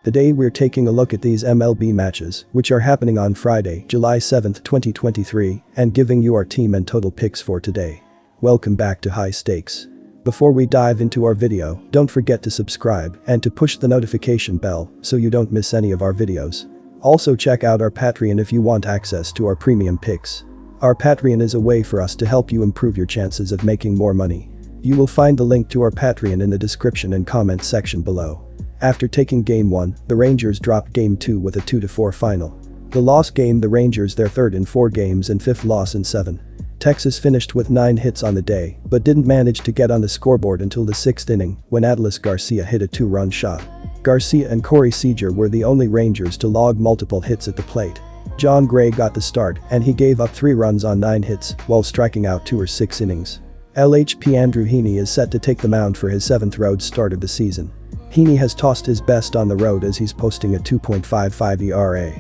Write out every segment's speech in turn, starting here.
Today we're taking a look at these MLB matches, which are happening on Friday, July 7, 2023, and giving you our team and total picks for today. Welcome back to High Stakes. Before we dive into our video, don't forget to subscribe and to push the notification bell so you don't miss any of our videos. Also check out our Patreon if you want access to our premium picks. Our Patreon is a way for us to help you improve your chances of making more money. You will find the link to our Patreon in the description and comment section below. After taking Game 1, the Rangers dropped Game 2 with a 2-4 final. The loss gained the Rangers their third in 4 games and fifth loss in 7. Texas finished with 9 hits on the day, but didn't manage to get on the scoreboard until the 6th inning when Adolis Garcia hit a 2-run shot. Garcia and Corey Seager were the only Rangers to log multiple hits at the plate. John Gray got the start and he gave up 3 runs on 9 hits while striking out 2 or 6 innings. LHP Andrew Heaney is set to take the mound for his 7th road start of the season. Heaney has tossed his best on the road as he's posting a 2.55 ERA.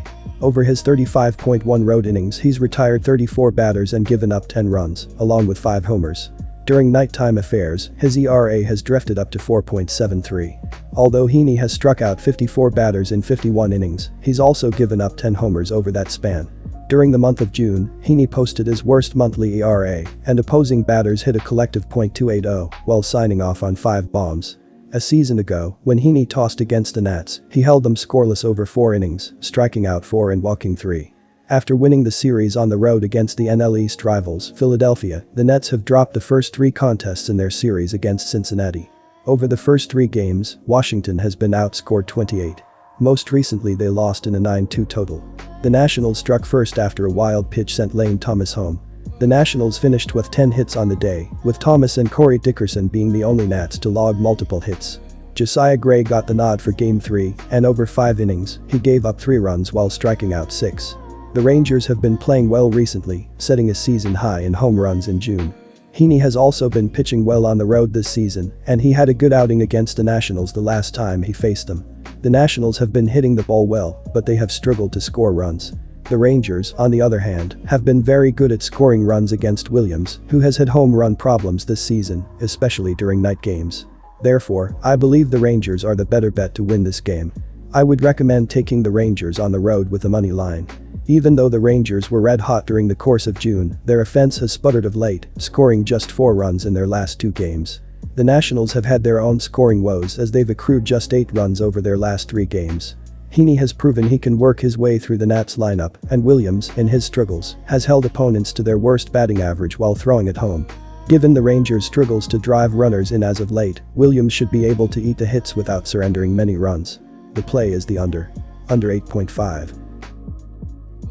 Over his 35.1 road innings he's retired 34 batters and given up 10 runs, along with 5 homers. During nighttime affairs, his ERA has drifted up to 4.73. Although Heaney has struck out 54 batters in 51 innings, he's also given up 10 homers over that span. During the month of June, Heaney posted his worst monthly ERA, and opposing batters hit a collective .280 while signing off on 5 bombs. A season ago, when Heaney tossed against the Nats, he held them scoreless over 4 innings, striking out 4 and walking 3. After winning the series on the road against the NL East rivals, Philadelphia, the Nets have dropped the first 3 contests in their series against Cincinnati. Over the first 3 games, Washington has been outscored 28. Most recently they lost in a 9-2 total. The Nationals struck first after a wild pitch sent Lane Thomas home. The Nationals finished with 10 hits on the day, with Thomas and Corey Dickerson being the only Nats to log multiple hits. Josiah Gray got the nod for Game 3, and over 5 innings, he gave up 3 runs while striking out 6. The Rangers have been playing well recently, setting a season high in home runs in June. Heaney has also been pitching well on the road this season, and he had a good outing against the Nationals the last time he faced them. The Nationals have been hitting the ball well, but they have struggled to score runs. The Rangers, on the other hand, have been very good at scoring runs against Williams, who has had home run problems this season, especially during night games. Therefore, I believe the Rangers are the better bet to win this game. I would recommend taking the Rangers on the road with the money line. Even though the Rangers were red hot during the course of June, their offense has sputtered of late, scoring just 4 runs in their last 2 games. The Nationals have had their own scoring woes as they've accrued just 8 runs over their last 3 games. Heaney has proven he can work his way through the Nats lineup, and Williams, in his struggles, has held opponents to their worst batting average while throwing at home. Given the Rangers' struggles to drive runners in as of late, Williams should be able to eat the hits without surrendering many runs. The play is the under 8.5.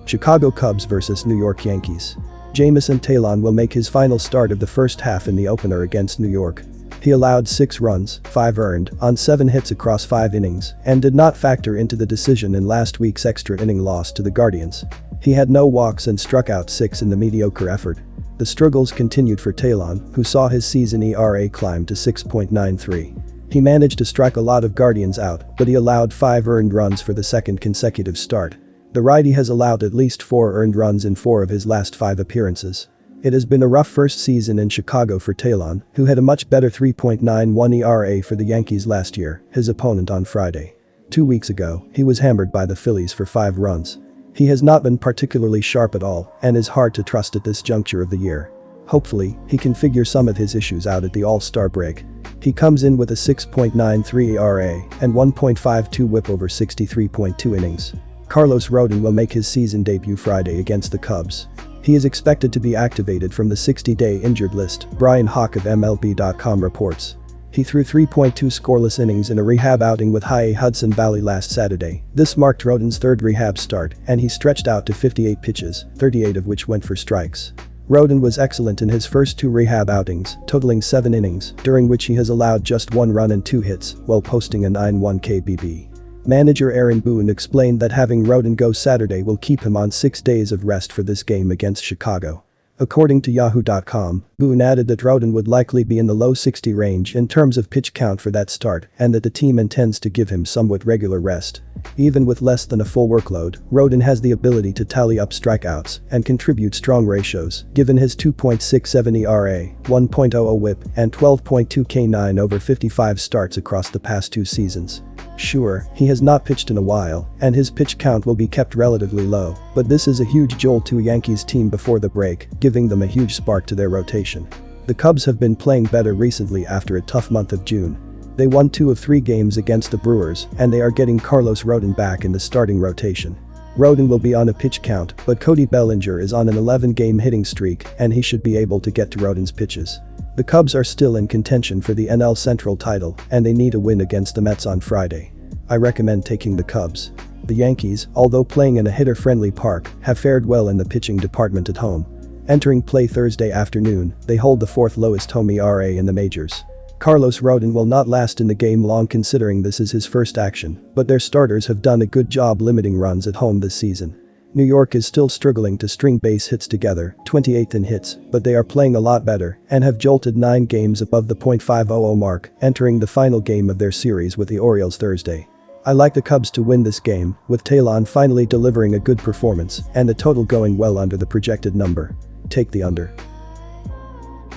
Chicago Cubs vs New York Yankees. Jameson Taillon will make his final start of the first half in the opener against New York. He allowed 6 runs, 5 earned, on 7 hits across 5 innings, and did not factor into the decision in last week's extra inning loss to the Guardians. He had no walks and struck out 6 in the mediocre effort. The struggles continued for Taillon, who saw his season ERA climb to 6.93. He managed to strike a lot of Guardians out, but he allowed 5 earned runs for the second consecutive start. The righty has allowed at least 4 earned runs in 4 of his last 5 appearances. It has been a rough first season in Chicago for Taillon, who had a much better 3.91 ERA for the Yankees last year, his opponent on Friday. 2 weeks ago, he was hammered by the Phillies for 5 runs. He has not been particularly sharp at all and is hard to trust at this juncture of the year. Hopefully, he can figure some of his issues out at the All-Star break. He comes in with a 6.93 ERA and 1.52 WHIP over 63.2 innings. Carlos Rodon will make his season debut Friday against the Cubs. He is expected to be activated from the 60-day injured list, Brian Hawk of MLB.com reports. He threw 3.2 scoreless innings in a rehab outing with High A Hudson Valley last Saturday. This marked Rodon's 3rd rehab start, and he stretched out to 58 pitches, 38 of which went for strikes. Rodon was excellent in his first 2 rehab outings, totaling 7 innings, during which he has allowed just 1 run and 2 hits, while posting a 9.1 KBB. Manager Aaron Boone explained that having Rodon go Saturday will keep him on 6 days of rest for this game against Chicago. According to Yahoo.com, Boone added that Rodon would likely be in the low 60 range in terms of pitch count for that start and that the team intends to give him somewhat regular rest. Even with less than a full workload, Rodon has the ability to tally up strikeouts and contribute strong ratios, given his 2.67 ERA, 1.00 WHIP, and 12.2 K9 over 55 starts across the past 2 seasons. Sure, he has not pitched in a while, and his pitch count will be kept relatively low, but this is a huge jolt to Yankees team before the break, giving them a huge spark to their rotation. The Cubs have been playing better recently after a tough month of June. They won 2 of 3 games against the Brewers, and they are getting Carlos Rodon back in the starting rotation. Rodon will be on a pitch count, but Cody Bellinger is on an 11-game hitting streak, and he should be able to get to Rodon's pitches. The Cubs are still in contention for the NL Central title, and they need a win against the Mets on Friday. I recommend taking the Cubs. The Yankees, although playing in a hitter-friendly park, have fared well in the pitching department at home. Entering play Thursday afternoon, they hold the 4th lowest home ERA in the majors. Carlos Rodon will not last in the game long considering this is his first action, but their starters have done a good job limiting runs at home this season. New York is still struggling to string base hits together, 28th in hits, but they are playing a lot better and have jolted 9 games above the .500 mark, entering the final game of their series with the Orioles Thursday. I like the Cubs to win this game, with Talon finally delivering a good performance and the total going well under the projected number. Take the under.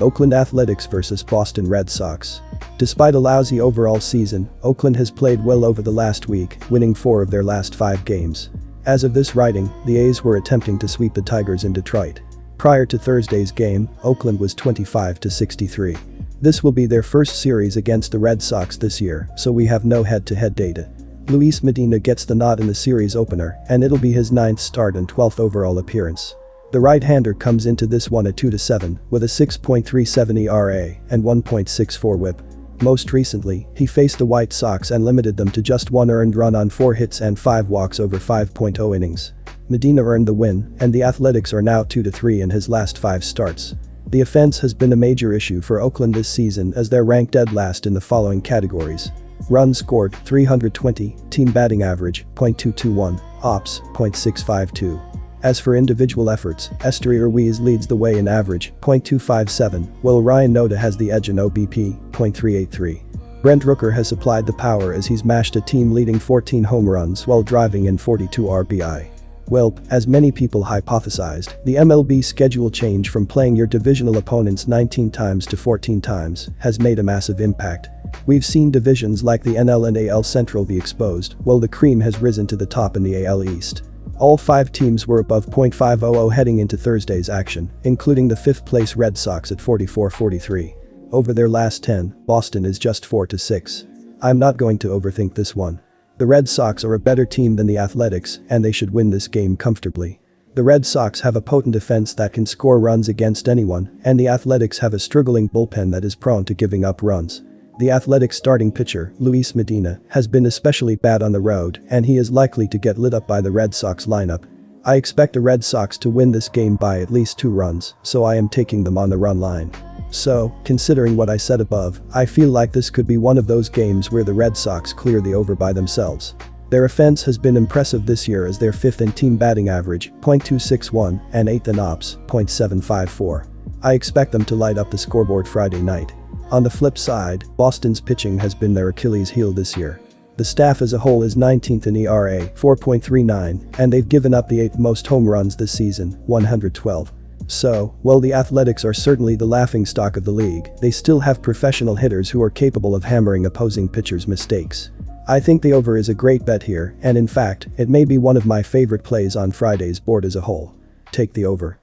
Oakland Athletics vs Boston Red Sox. Despite a lousy overall season, Oakland has played well over the last week, winning 4 of their last 5 games. As of this writing, the A's were attempting to sweep the Tigers in Detroit. Prior to Thursday's game, Oakland was 25-63. This will be their first series against the Red Sox this year, so we have no head-to-head data. Luis Medina gets the nod in the series opener, and it'll be his 9th start and 12th overall appearance. The right-hander comes into this one at 2-7, with a 6.37 ERA and 1.64 WHIP. Most recently, he faced the White Sox and limited them to just 1 earned run on 4 hits and 5 walks over 5.0 innings. Medina earned the win, and the Athletics are now 2-3 in his last 5 starts. The offense has been a major issue for Oakland this season as they're ranked dead last in the following categories. Runs scored, 320, team batting average, .221, ops, .652. As for individual efforts, Esteury Ruiz leads the way in average, .257, while Ryan Noda has the edge in OBP, .383. Brent Rooker has supplied the power as he's mashed a team-leading 14 home runs while driving in 42 RBI. Well, as many people hypothesized, the MLB schedule change from playing your divisional opponents 19 times to 14 times has made a massive impact. We've seen divisions like the NL and AL Central be exposed, while the cream has risen to the top in the AL East. All 5 teams were above .500 heading into Thursday's action, including the 5th-place Red Sox at 44-43. Over their last 10, Boston is just 4-6. I'm not going to overthink this one. The Red Sox are a better team than the Athletics, and they should win this game comfortably. The Red Sox have a potent defense that can score runs against anyone, and the Athletics have a struggling bullpen that is prone to giving up runs. The Athletics starting pitcher, Luis Medina, has been especially bad on the road, and he is likely to get lit up by the Red Sox lineup. I expect the Red Sox to win this game by at least 2 runs, so I am taking them on the run line. So, considering what I said above, I feel like this could be one of those games where the Red Sox clear the over by themselves. Their offense has been impressive this year as they're 5th in team batting average, .261, and 8th in ops, .754. I expect them to light up the scoreboard Friday night. On the flip side, Boston's pitching has been their Achilles heel this year. The staff as a whole is 19th in ERA, 4.39, and they've given up the 8th most home runs this season, 112. So, while the Athletics are certainly the laughingstock of the league, they still have professional hitters who are capable of hammering opposing pitchers' mistakes. I think the over is a great bet here, and in fact, it may be one of my favorite plays on Friday's board as a whole. Take the over.